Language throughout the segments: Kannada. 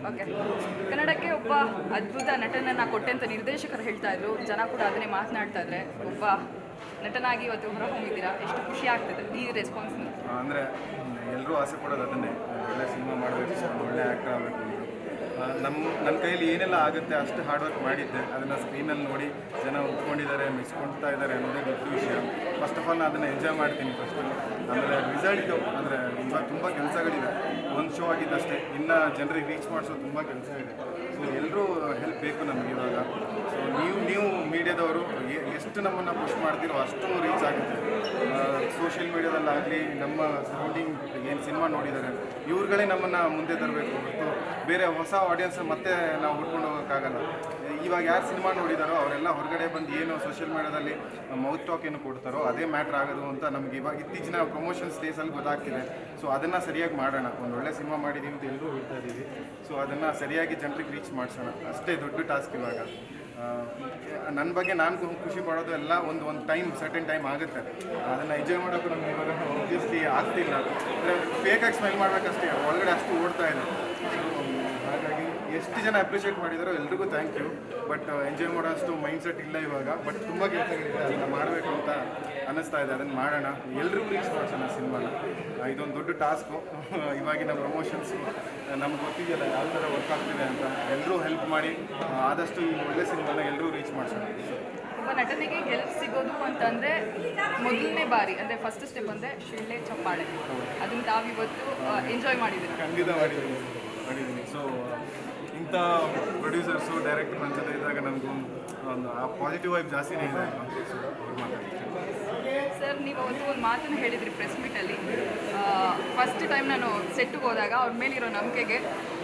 ಓಕೆ, ಕನ್ನಡಕ್ಕೆ ಒಬ್ಬ ಅದ್ಭುತ ನಟನನ್ನು ಕೊಟ್ಟೆ ಅಂತ ನಿರ್ದೇಶಕರು ಹೇಳ್ತಾ ಇದ್ರು, ಜನ ಕೂಡ ಅದನ್ನೇ ಮಾತನಾಡ್ತಾ ಇದ್ದಾರೆ. ಒಬ್ಬ ನಟನಾಗಿ ಇವತ್ತು ಹೊರಹೊಮ್ಮಿದ್ದೀರಾ, ಎಷ್ಟು ಖುಷಿ ಆಗ್ತದೆ ಈ ರೆಸ್ಪಾನ್ಸ್? ಅಂದರೆ ಎಲ್ಲರೂ ಆಸೆ ಪಡೋದು ಅದನ್ನೇ, ಒಳ್ಳೆ ಸಿನಿಮಾ ಮಾಡಬೇಕು, ಒಳ್ಳೆ ಆ್ಯಕ್ಟರ್ ಆಗಬೇಕು. ನನ್ನ ಕೈಯಲ್ಲಿ ಏನೆಲ್ಲ ಆಗುತ್ತೆ ಅಷ್ಟು ಹಾರ್ಡ್ ವರ್ಕ್ ಮಾಡಿದ್ದೆ. ಅದನ್ನು ಸ್ಕ್ರೀನಲ್ಲಿ ನೋಡಿ ಜನ ಒಪ್ಕೊಂಡಿದ್ದಾರೆ, ಮೆಚ್ಕೊಳ್ತಾ ಇದ್ದಾರೆ ಅನ್ನೋದೇ ದೊಡ್ಡ ವಿಷಯ. ಫಸ್ಟ್ ಆಫ್ ಆಲ್ ನಾನು ಅದನ್ನು ಎಂಜಾಯ್ ಮಾಡ್ತೀನಿ ಫಸ್ಟು. ಆಮೇಲೆ ರಿಸಲ್ಟು ಅಂದರೆ ಇವಾಗ ತುಂಬ ಕೆಲಸಗಳಿದೆ, ಒಂದು ಶೋ ಆಗಿದ್ದಷ್ಟೇ, ಇನ್ನು ಜನರಿಗೆ ರೀಚ್ ಮಾಡಿಸೋದು ತುಂಬ ಕೆಲಸ ಇದೆ. ಸೊ ಎಲ್ಲರೂ ಹೆಲ್ಪ್ ಬೇಕು ನಮಗೆ ಇವಾಗ. ಸೊ ನೀವು ಮೀಡಿಯಾದವರು ಎಷ್ಟು ನಮ್ಮನ್ನು ಪುಷ್ ಮಾಡ್ತೀರೋ ಅಷ್ಟು ರೀಚ್ ಆಗುತ್ತೆ. ಸೋಷಿಯಲ್ ಮೀಡಿಯಾದಲ್ಲಾಗಲಿ ನಮ್ಮ ಸರೌಂಡಿಂಗ್ ಏನು ಸಿನಿಮಾ ನೋಡಿದ್ದಾರೆ ಇವ್ರುಗಳೇ ನಮ್ಮನ್ನು ಮುಂದೆ ತರಬೇಕು ಹೊರತು ಬೇರೆ ಹೊಸ ಆಡಿಯನ್ಸ್ ಮತ್ತೆ ನಾವು ಹುಡ್ಕೊಂಡು ಹೋಗೋಕ್ಕಾಗಲ್ಲ. ಇವಾಗ ಯಾರು ಸಿನಿಮಾ ನೋಡಿದಾರೋ ಅವರೆಲ್ಲ ಹೊರಗಡೆ ಬಂದು ಏನು ಸೋಷಿಯಲ್ ಮೀಡಿಯಾದಲ್ಲಿ ಮೌತ್ ಟಾಕ್ ಏನು ಕೊಡ್ತಾರೋ ಅದೇ ಮ್ಯಾಟ್ರ್ ಆಗೋದು ಅಂತ ನಮಗೆ ಇವಾಗ ಇತ್ತೀಚಿನ ಪ್ರಮೋಷನ್ಸ್ ಡೇಸಲ್ಲಿ ಗೊತ್ತಾಗ್ತಿದೆ. ಸೊ ಅದನ್ನು ಸರಿಯಾಗಿ ಮಾಡೋಣ, ಒಂದು ಒಳ್ಳೆ ಸಿನಿಮಾ ಮಾಡಿದ್ದೀವಿ ಅಂತ ಎಲ್ಲರೂ ಹೇಳ್ತಾ ಇದ್ದೀವಿ. ಸೊ ಅದನ್ನು ಸರಿಯಾಗಿ ಜನರಿಗೆ ರೀಚ್ ಮಾಡಿಸೋಣ, ಅಷ್ಟೇ ದೊಡ್ಡ ಟಾಸ್ಕ್ ಇವಾಗ. ನನ್ನ ಬಗ್ಗೆ ನಾನು ಖುಷಿ ಪಡೋದು ಎಲ್ಲ ಒಂದು ಟೈಮ್, ಸರ್ಟನ್ ಟೈಮ್ ಆಗುತ್ತೆ. ಅದನ್ನು ಎಂಜಾಯ್ ಮಾಡೋಕ್ಕೂ ನಮ್ಗೆ ಇವಾಗ ಆಬ್ವಿಯಸ್ಲಿ ಆಗ್ತಿಲ್ಲ. ಅಂದರೆ ಫೇಕಾಗಿ ಸ್ಮೈಲ್ ಮಾಡಬೇಕಷ್ಟೇ, ಒಳಗಡೆ ಅಷ್ಟು ಓಡ್ತಾ ಇದೆ. ಹಾಗಾಗಿ ಎಷ್ಟು ಜನ ಅಪ್ರಿಷಿಯೇಟ್ ಮಾಡಿದಾರೋ ಎಲ್ರಿಗೂ ಥ್ಯಾಂಕ್ ಯು. ಬಟ್ ಎಂಜಾಯ್ ಮಾಡೋ ಅಷ್ಟು ಮೈಂಡ್ ಸೆಟ್ ಇಲ್ಲ ಇವಾಗ. ಬಟ್ ತುಂಬ ಕೆಲಸಗಳಿದೆ, ಅದನ್ನು ಮಾಡಬೇಕು ಅಂತ ಅನ್ನಿಸ್ತಾ ಇದೆ. ಅದನ್ನು ಮಾಡೋಣ, ಎಲ್ರಿಗೂ ರೀಚ್ ಮಾಡಿಸೋಣ ಸಿನಿಮಾನ. ಇದೊಂದು ದೊಡ್ಡ ಟಾಸ್ಕು. ಇವಾಗಿನ ಪ್ರಮೋಷನ್ಸು ನಮ್ಗೆ ಗೊತ್ತಿದೆಯಲ್ಲ ಯಾವ ಥರ ವರ್ಕ್ ಆಗ್ತಿದೆ ಅಂತ. ಎಲ್ಲರೂ ಹೆಲ್ಪ್ ಮಾಡಿ ಆದಷ್ಟು ಈ ಒಳ್ಳೆ ಸಿನಿಮಾನ ಎಲ್ಲರೂ ರೀಚ್ ಮಾಡಿಸೋಣ. ಒಬ್ಬ ನಟನಿಗೆ ಹೆಲ್ಪ್ ಸಿಗೋದು ಅಂತಂದರೆ ಮೊದಲನೇ ಬಾರಿ ಅಂದರೆ ಫಸ್ಟ್ ಸ್ಟೆಪ್ ಅಂದರೆ ಶಿಳ್ಳೆ ಚಪ್ಪಾಳೆ, ಅದನ್ನು ತಾವಿವತ್ತು ಎಂಜಾಯ್ ಮಾಡಿದ್ದೀರಿ? ಖಂಡಿತ ಮಾಡಿದ್ದೀನಿ. ಸೊ ಇಂಥ ಪ್ರೊಡ್ಯೂಸರ್ಸು ಡೈರೆಕ್ಟರ್ ನನ್ನ ಜೊತೆ ಇದ್ದಾಗ ನನಗೂ ಒಂದು ಆ ಪಾಸಿಟಿವ್ ವೈಬ್ ಜಾಸ್ತಿನೇ ಇದೆ. ಸರ್, ನೀವು ಅವತ್ತು ಒಂದು ಮಾತನ್ನು ಹೇಳಿದ್ರಿ ಪ್ರೆಸ್ ಮೀಟಲ್ಲಿ, ಫಸ್ಟ್ ಟೈಮ್ ನಾನು ಸೆಟ್ಟಿಗೆ ಹೋದಾಗ ಅವ್ರ ಮೇಲಿರೋ ನಂಬಿಕೆಗೆ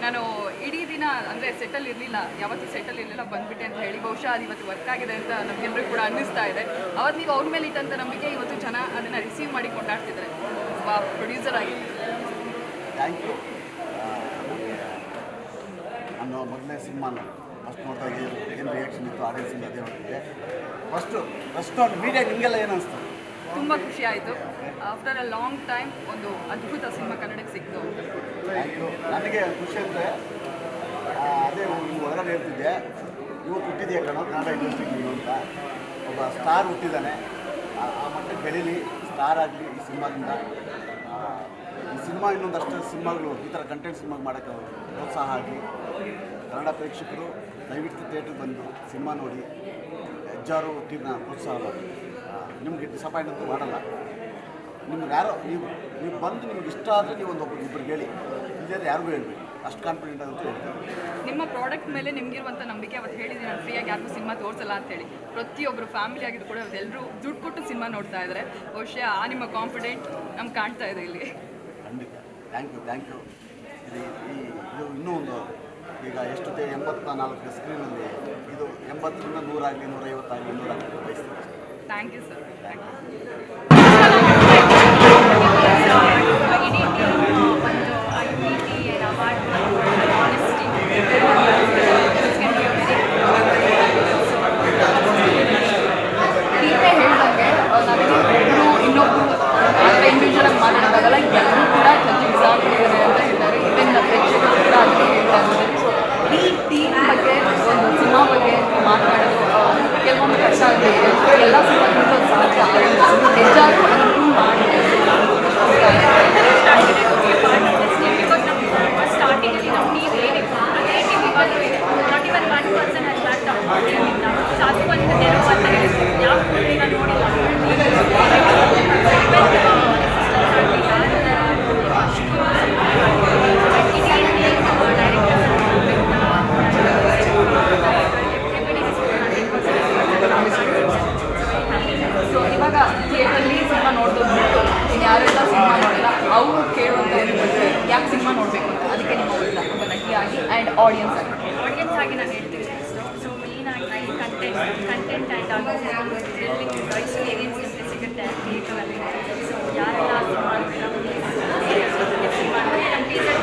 ನಾನು ಇಡೀ ದಿನ ಅಂದರೆ ಸೆಟ್ಟಲ್ಲಿ ಇರಲಿಲ್ಲ, ಯಾವತ್ತೂ ಸೆಟ್ಟಲ್ಲಿ ಇರಲಿಲ್ಲ, ಬಂದುಬಿಟ್ಟೆ ಅಂತ ಹೇಳಿ. ಬಹುಶಃ ಅದು ಇವತ್ತು ವರ್ಕ್ ಆಗಿದೆ ಅಂತ ನಮಗೆಲ್ಲರಿಗೂ ಕೂಡ ಅನ್ನಿಸ್ತಾ ಇದೆ. ಅವತ್ತು ನೀವು ಅವ್ರ ಮೇಲೆ ಇದ್ದಂಥ ನಂಬಿಕೆ ಇವತ್ತು ಜನ ಅದನ್ನು ರಿಸೀವ್ ಮಾಡಿ ಕೊಂಡಾಡ್ತಿದ್ದಾರೆ ಒಬ್ಬ ಪ್ರೊಡ್ಯೂಸರ್ ಆಗಿ. Thank you. ನಾನು ಮೊದಲನೇ ಸಿನಿಮಾನ ಫಸ್ಟ್ ನೋಡಿದಾಗ ಏನು ರಿಯಾಕ್ಷನ್ ಇತ್ತು ಆಡಿಯನ್ಸಿಂದ ಅದೇ ಹೊರಟಿದೆ. ಫಸ್ಟು ಮೀಡಿಯಾ ನಿಮಗೆಲ್ಲ ಏನು ಅನಿಸ್ತು? ತುಂಬ ಖುಷಿ ಆಯಿತು. ಆಫ್ಟರ್ ಅ ಲಾಂಗ್ ಟೈಮ್ ಒಂದು ಅದ್ಭುತ ಸಿನಿಮಾ ಕನ್ನಡಕ್ಕೆ ಸಿಕ್ತು ಅಂತ. Thank you. ನನಗೆ ಖುಷಿ ಅಂದರೆ ಅದೇ ಒಳಗಡೆ ಹೇಳ್ತಿದ್ದೆ, ಇವತ್ತು ಹುಟ್ಟಿದೆಯಾ ಕಣೋ ಕನ್ನಡ ಇಂಡಸ್ಟ್ರಿಗೆ ನೀವು ಅಂತ. ಒಬ್ಬ ಸ್ಟಾರ್ ಹುಟ್ಟಿದ್ದಾನೆ, ಆ ಮಟ್ಟಕ್ಕೆ ಬೆಳೀಲಿ, ಸ್ಟಾರ್ ಆಗಲಿ ಈ ಸಿನಿಮಾದಿಂದ. ಈ ಸಿನಿಮಾ ಇನ್ನೊಂದಷ್ಟು ಸಿನಿಮಾಗಳು ಈ ಥರ ಕಂಟೆಂಟ್ ಸಿನಿಮಾ ಮಾಡೋಕ್ಕೆ ಪ್ರೋತ್ಸಾಹ ಆಗಲಿ. ಕನ್ನಡ ಪ್ರೇಕ್ಷಕರು ದಯವಿಟ್ಟು ಥಿಯೇಟ್ರಿಗೆ ಬಂದು ಸಿನಿಮಾ ನೋಡಿ ಹೆಜ್ಜಾರು ಟೀಮ್ನ ಪ್ರೋತ್ಸಾಹ ಮಾಡಿ. ನಿಮಗೆ ಡಿಸಪಾಯಿಂಟ್ ಅಂತೂ ಮಾಡಲ್ಲ. ನಿಮ್ಗೆ ಯಾರೋ ನೀವು ಬಂದು ನಿಮ್ಗೆ ಇಷ್ಟ ಆದರೆ ನೀವು ಇಬ್ಬರಿಗೆ ಹೇಳಿ, ಇಲ್ಲದೇ ಯಾರಿಗೂ ಹೇಳ್ಬೇಡಿ, ಅಷ್ಟು ಕಾನ್ಫಿಡೆಂಟ್ ಅಂತ ಹೇಳ್ತೀನಿ. ನಿಮ್ಮ ಪ್ರಾಡಕ್ಟ್ ಮೇಲೆ ನಿಮಗಿರುವಂಥ ನಂಬಿಕೆ ಅವತ್ತು ಹೇಳಿದ್ದೀನಿ ನಾನು, ಫ್ರೀಯಾಗಿ ಯಾರಿಗೂ ಸಿನಿಮಾ ತೋರಿಸಲ್ಲ ಅಂತೇಳಿ. ಪ್ರತಿಯೊಬ್ಬರು ಫ್ಯಾಮಿಲಿ ಆಗಿದ್ದು ಕೂಡ ಎಲ್ಲರೂ ದುಡ್ಡು ಕೊಟ್ಟು ಸಿನಿಮಾ ನೋಡ್ತಾ ಇದ್ದಾರೆ. ಬಹುಶಃ ಆ ನಿಮ್ಮ ಕಾನ್ಫಿಡೆಂಟ್ ನಮ್ಗೆ ಕಾಣ್ತಾ ಇದೆ ಇಲ್ಲಿ. ಖಂಡಿತ. Thank you. ಇದು ಇನ್ನೂ ಒಂದು ಈಗ ಎಷ್ಟಿದೆ 84 ಸ್ಕ್ರೀನಲ್ಲಿ, ಇದು 80ರಿಂದ 100 ಆಗಲಿ, 150 ಆಗಲಿ, 200 ಆಗಲಿ ಬಯಸ್ತೀನಿ. Thank you sir. Thank you. ಇನ್ನೊಬ್ಬರು ಇಂಡಿವಿಜುವಲ್ ಆಗಿ ಮಾತಾಡೋದಾಗಲ್ಲ, ಎಲ್ಲರೂ ಕೂಡ ಜಡ್ಜಿಂಗ್ ಆಗಿದ್ದಾರೆ ಅಂತ ಹೇಳ್ತಾರೆ. ಈವನ್ ಪ್ರೇಕ್ಷಕರು ಕೂಡ ಅದಕ್ಕೆ ಹೇಳ್ತಾ ಇದ್ದಾರೆ. ಸೊ ಈ ಟೀಮ್ ಬಗ್ಗೆ, ಒಂದು ಸಿನಿಮಾ ಬಗ್ಗೆ ಮಾತನಾಡೋದು ಕೆಲವೊಂದು ಕಷ್ಟ ಆಗುತ್ತೆ. ಎಲ್ಲ ಸಿನಿಮಾಗಳು ಸಾಧ್ಯ ಹೆಚ್ಚಾಗಿ ಅದನ್ನು ಮಾಡಿ ಸ್ಟಾರ್ಟಿಂಗಲ್ಲಿ ನಮ್ಮ ಟೀಮ್ ಏನಿತ್ತು ಅದೇ ಟೀಮ್ ಇವಾಗ not even 1% has back down ಟೀಮಿಂದ. ಸೊ ಅದು ಒಂದು ನೆರವು ಅಂತ ಹೇಳಿದ್ರು. ಯಾವ ಈಗ ನೋಡಿಲ್ಲ ಸೊ ಇವಾಗ ಥಿಯೇಟ್ರಲ್ಲಿ ಸಿನಿಮಾ ನೋಡ್ದೋದು ಬಿಟ್ಟು ಇನ್ನು ಯಾರೆಲ್ಲ ಸಿನಿಮಾ ನೋಡಿಲ್ಲ ಅವರು ಕೇಳುವಂಥ ಒಂದು ಬಗ್ಗೆ ಯಾಕೆ ಸಿನಿಮಾ ನೋಡಬೇಕು ಅಂತ, ಅದಕ್ಕೆ ನಿಮ್ಮ ಉತ್ತರ ಒಬ್ಬ ನಟಿಯಾಗಿ ಆ್ಯಂಡ್ ಆಡಿಯನ್ಸ್ ಆಗಿ ನಾನು ಹೇಳ್ತೀನಿ. ಸೊ ಮೇಯ್ನಾಗಿ ಕಂಟೆಂಟ್ ಆ್ಯಂಡ್ ಆಲ್ಮೋಸ್ಟ್ ವಾಯ್ಸಲ್ಲಿ ಏನೇನು ಸಿಗುತ್ತೆ ಥಿಯೇಟರಲ್ಲಿ. ಸೊ ಯಾರೆಲ್ಲ ಸಿನಿಮಾ ಸಿನಿಮಾ ನಮ್ಮ ಟೀಚರ್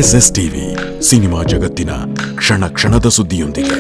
SSTV ಸಿನಿಮಾ ಜಗತ್ತಿನ ಕ್ಷಣ ಕ್ಷಣದ ಸುದ್ದಿಯೊಂದಿಗೆ.